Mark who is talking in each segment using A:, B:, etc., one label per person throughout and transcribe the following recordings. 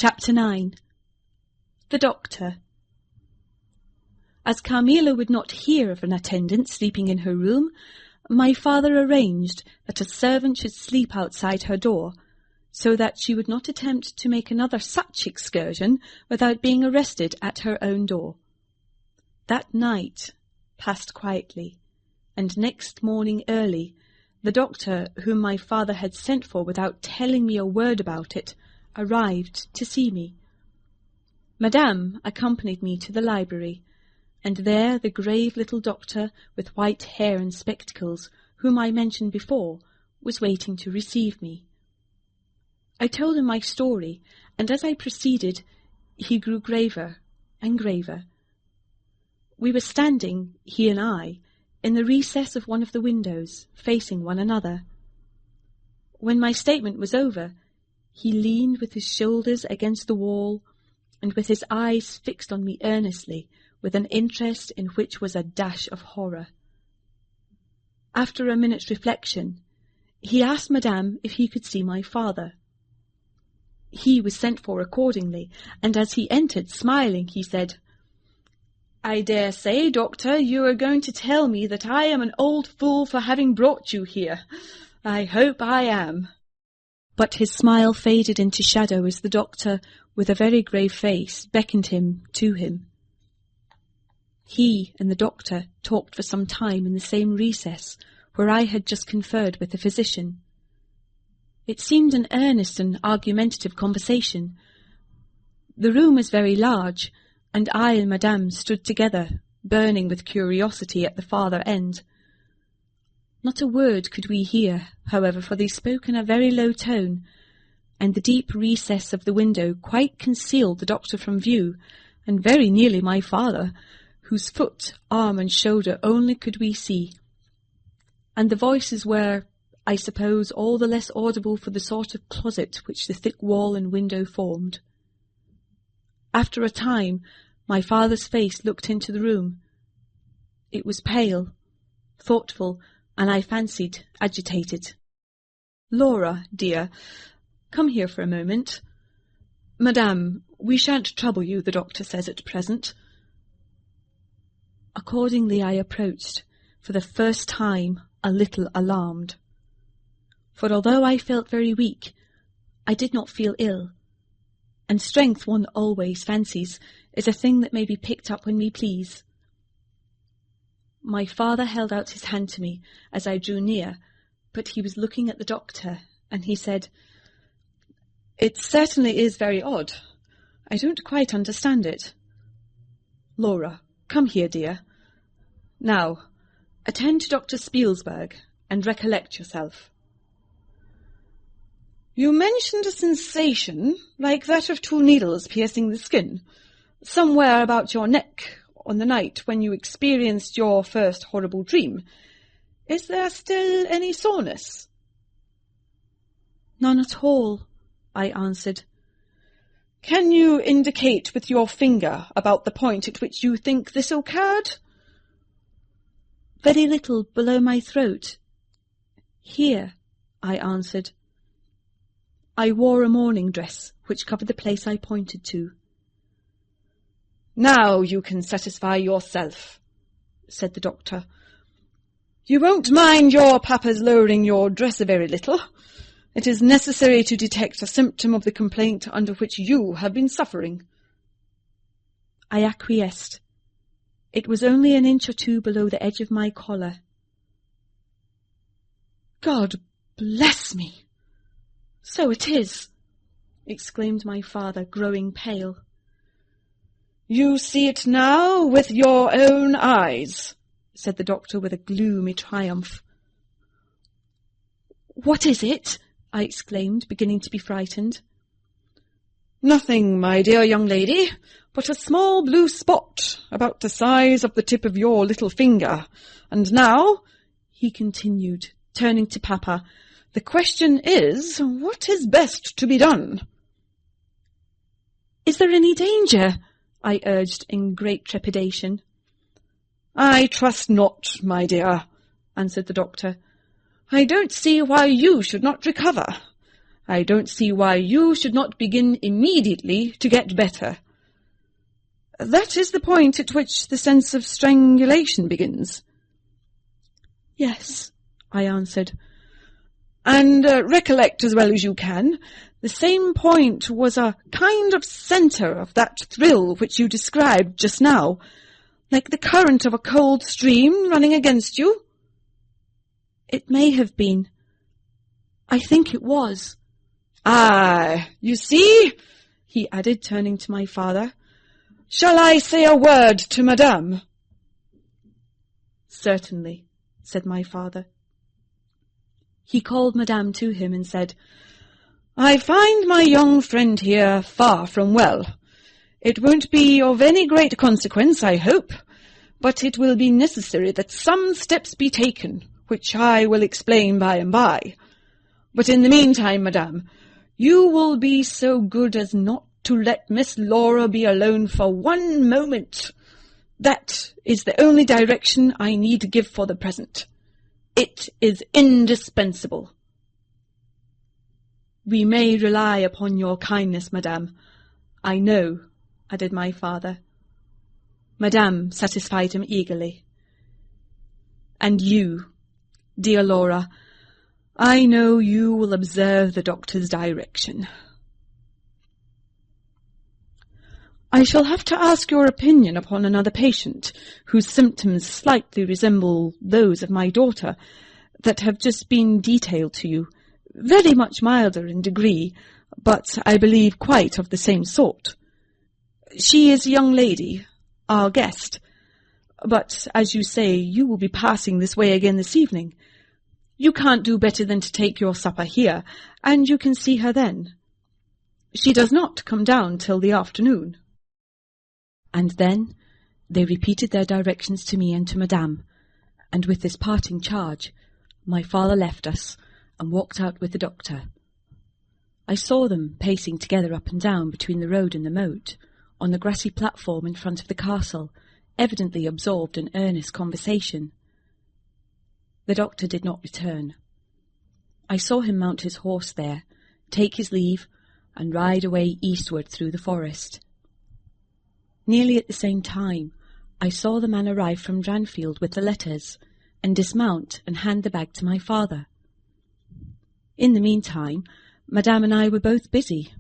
A: Chapter 9. The Doctor. As Carmilla would not hear of an attendant sleeping in her room, my father arranged that a servant should sleep outside her door, so that she would not attempt to make another such excursion without being arrested at her own door. That night passed quietly, and next morning early, the doctor, whom my father had sent for without telling me a word about it, arrived to see me. Madame accompanied me to the library, and there the grave little doctor, with white hair and spectacles, whom I mentioned before, was waiting to receive me. I told him my story, and as I proceeded, he grew graver and graver. We were standing, he and I, in the recess of one of the windows, facing one another. When my statement was over, he leaned with his shoulders against the wall, and with his eyes fixed on me earnestly, with an interest in which was a dash of horror. After a minute's reflection, he asked Madame if he could see my father. He was sent for accordingly, and as he entered, smiling, he said, "I dare say, Doctor, you are going to tell me that I am an old fool for having brought you here. I hope I am." But his smile faded into shadow as the doctor, with a very grave face, beckoned him to him. He and the doctor talked for some time in the same recess where I had just conferred with the physician. It seemed an earnest and argumentative conversation. The room was very large, and I and Madame stood together, burning with curiosity at the farther end. Not a word could we hear, however, for they spoke in a very low tone, and the deep recess of the window quite concealed the doctor from view, and very nearly my father, whose foot, arm, and shoulder only could we see. And the voices were, I suppose, all the less audible for the sort of closet which the thick wall and window formed. After a time, my father's face looked into the room. It was pale, thoughtful, and I fancied agitated. "Laura, dear, come here for a moment. Madame, we shan't trouble you, the doctor says, at present." Accordingly I approached, for the first time a little alarmed. For although I felt very weak, I did not feel ill, and strength, one always fancies, is a thing that may be picked up when we please. My father held out his hand to me as I drew near, but he was looking at the doctor, and he said, "It certainly is very odd. I don't quite understand it. Laura, come here, dear. Now, attend to Dr. Spielsdorf, and recollect yourself." "You mentioned a sensation like that of 2 needles piercing the skin, somewhere about your neck, on the night when you experienced your first horrible dream. Is there still any soreness?" "None at all," I answered. "Can you indicate with your finger about the point at which you think this occurred?" "Very little below my throat. Here," I answered. I wore a morning dress which covered the place I pointed to. "Now you can satisfy yourself," said the doctor. "You won't mind your papa's lowering your dress a very little. It is necessary to detect a symptom of the complaint under which you have been suffering." I acquiesced. It was only an inch or 2 below the edge of my collar. "God bless me! So it is!" exclaimed my father, growing pale. "You see it now with your own eyes," said the doctor with a gloomy triumph. "What is it?" I exclaimed, beginning to be frightened. "Nothing, my dear young lady, but a small blue spot about the size of the tip of your little finger. And now," he continued, turning to Papa, "the question is, what is best to be done?" "Is there any danger?" I urged in great trepidation. "I trust not, my dear," answered the doctor. "I don't see why you should not recover. I don't see why you should not begin immediately to get better. That is the point at which the sense of strangulation begins. Yes, I answered. And recollect as well as you can, the same point was a kind of centre of that thrill which you described just now, like the current of a cold stream running against you. It may have been. I think it was. Ah, you see, he added, turning to my father. Shall I say a word to Madame? Certainly, said my father. He called Madame to him and said, I find my young friend here far from well. It won't be of any great consequence, I hope, but it will be necessary that some steps be taken, which I will explain by and by. But in the meantime, Madame, you will be so good as not to let Miss Laura be alone for one moment. That is the only direction I need to give for the present. It is indispensable. We may rely upon your kindness, Madame. I know, added my father. Madame satisfied him eagerly. And you, dear Laura, I know you will observe the doctor's direction. I shall have to ask your opinion upon another patient, whose symptoms slightly resemble those of my daughter, that have just been detailed to you, very much milder in degree, but I believe quite of the same sort. She is a young lady, our guest, but, as you say, you will be passing this way again this evening. You can't do better than to take your supper here, and you can see her then. She does not come down till the afternoon. And then they repeated their directions to me and to Madame, and with this parting charge, my father left us and walked out with the doctor. I saw them pacing together up and down between the road and the moat, on the grassy platform in front of the castle, evidently absorbed in earnest conversation. The doctor did not return. I saw him mount his horse there, take his leave, and ride away eastward through the forest. Nearly at the same time, I saw the man arrive from Dranfield with the letters, and dismount and hand the bag to my father. In the meantime, Madame and I were both busy,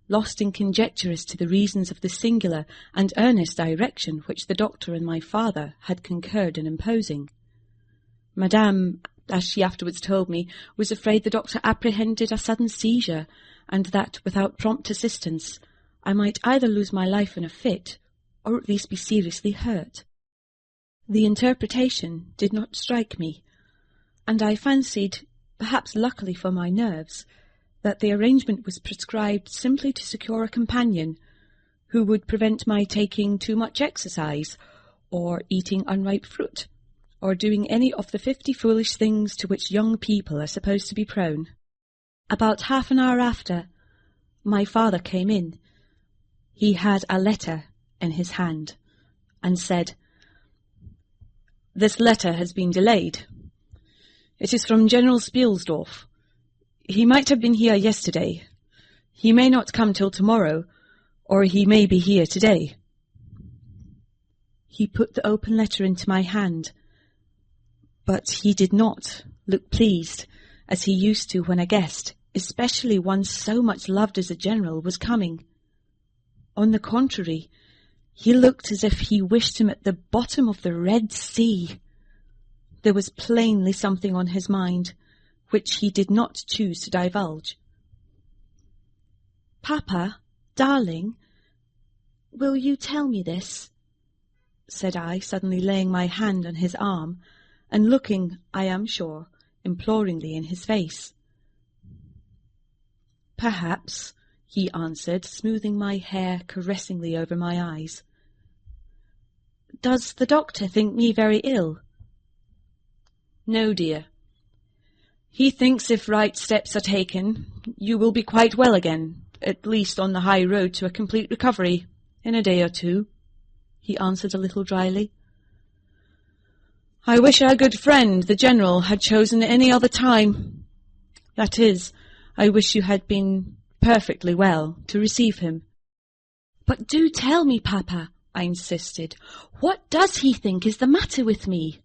A: lost in conjecture as to the reasons of the singular and earnest direction which the doctor and my father had concurred in imposing. Madame, as she afterwards told me, was afraid the doctor apprehended a sudden seizure, and that, without prompt assistance, I might either lose my life in a fit, or at least be seriously hurt. The interpretation did not strike me, and I fancied, perhaps luckily for my nerves, that the arrangement was prescribed simply to secure a companion who would prevent my taking too much exercise, or eating unripe fruit, or doing any of the 50 foolish things to which young people are supposed to be prone. About half an hour after, my father came in. He had a letter in his hand, and said, "This letter has been delayed. It is from General Spielsdorf. He might have been here yesterday. He may not come till tomorrow, or he may be here today." He put the open letter into my hand, but he did not look pleased, as he used to when a guest, especially one so much loved as a general, was coming. On the contrary, he looked as if he wished him at the bottom of the Red Sea. There was plainly something on his mind, which he did not choose to divulge. "Papa, darling, will you tell me this?" said I, suddenly laying my hand on his arm, and looking, I am sure, imploringly in his face. "Perhaps," he answered, smoothing my hair caressingly over my eyes. "Does the doctor think me very ill?" "No, dear. He thinks if right steps are taken, you will be quite well again, at least on the high road to a complete recovery, in a day or two," he answered a little dryly. "I wish our good friend, the General, had chosen any other time. That is, I wish you had been perfectly well to receive him." "But do tell me, Papa," I insisted. "What does he think is the matter with me?"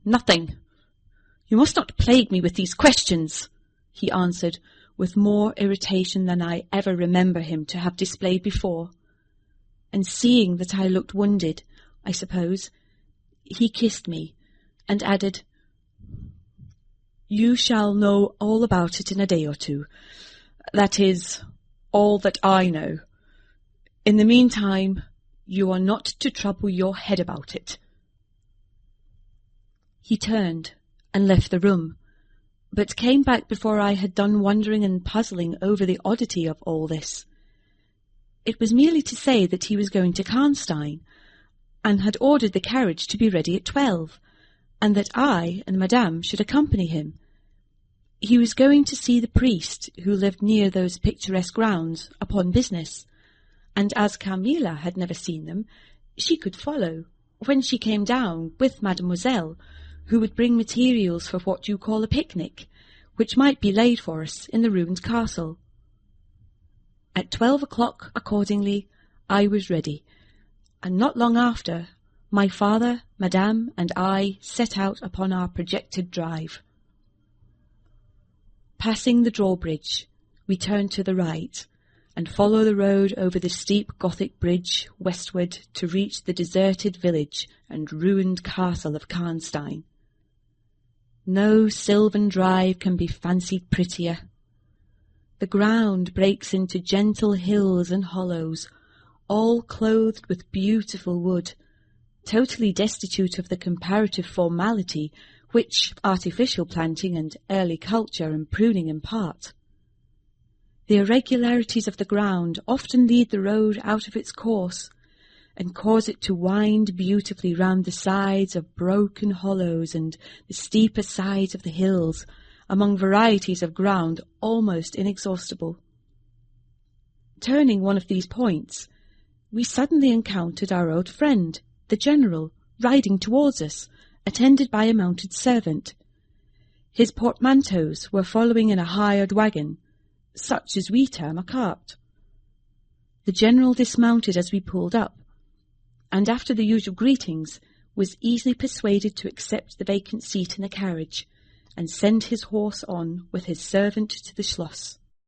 A: "Nothing. You must not plague me with these questions," he answered, with more irritation than I ever remember him to have displayed before. And seeing that I looked wounded, I suppose, he kissed me, and added, "You shall know all about it in a day or two. That is, all that I know. In the meantime, you are not to trouble your head about it." He turned and left the room, but came back before I had done wondering and puzzling over the oddity of all this. It was merely to say that he was going to Karnstein, and had ordered the carriage to be ready at 12, and that I and Madame should accompany him. He was going to see the priest who lived near those picturesque grounds upon business, and as Carmilla had never seen them, she could follow, when she came down with Mademoiselle, who would bring materials for what you call a picnic, which might be laid for us in the ruined castle. At 12 o'clock, accordingly, I was ready, and not long after, my father, Madame, and I set out upon our projected drive. Passing the drawbridge, we turned to the right, and follow the road over the steep Gothic bridge westward to reach the deserted village and ruined castle of Karnstein. No sylvan drive can be fancied prettier. The ground breaks into gentle hills and hollows, all clothed with beautiful wood, totally destitute of the comparative formality which artificial planting and early culture and pruning impart. The irregularities of the ground often lead the road out of its course, and cause it to wind beautifully round the sides of broken hollows and the steeper sides of the hills, among varieties of ground almost inexhaustible. Turning one of these points, we suddenly encountered our old friend, the General, riding towards us, attended by a mounted servant. His portmanteaus were following in a hired waggon, such as we term a cart. The General dismounted as we pulled up, and after the usual greetings, was easily persuaded to accept the vacant seat in the carriage, and send his horse on with his servant to the Schloss.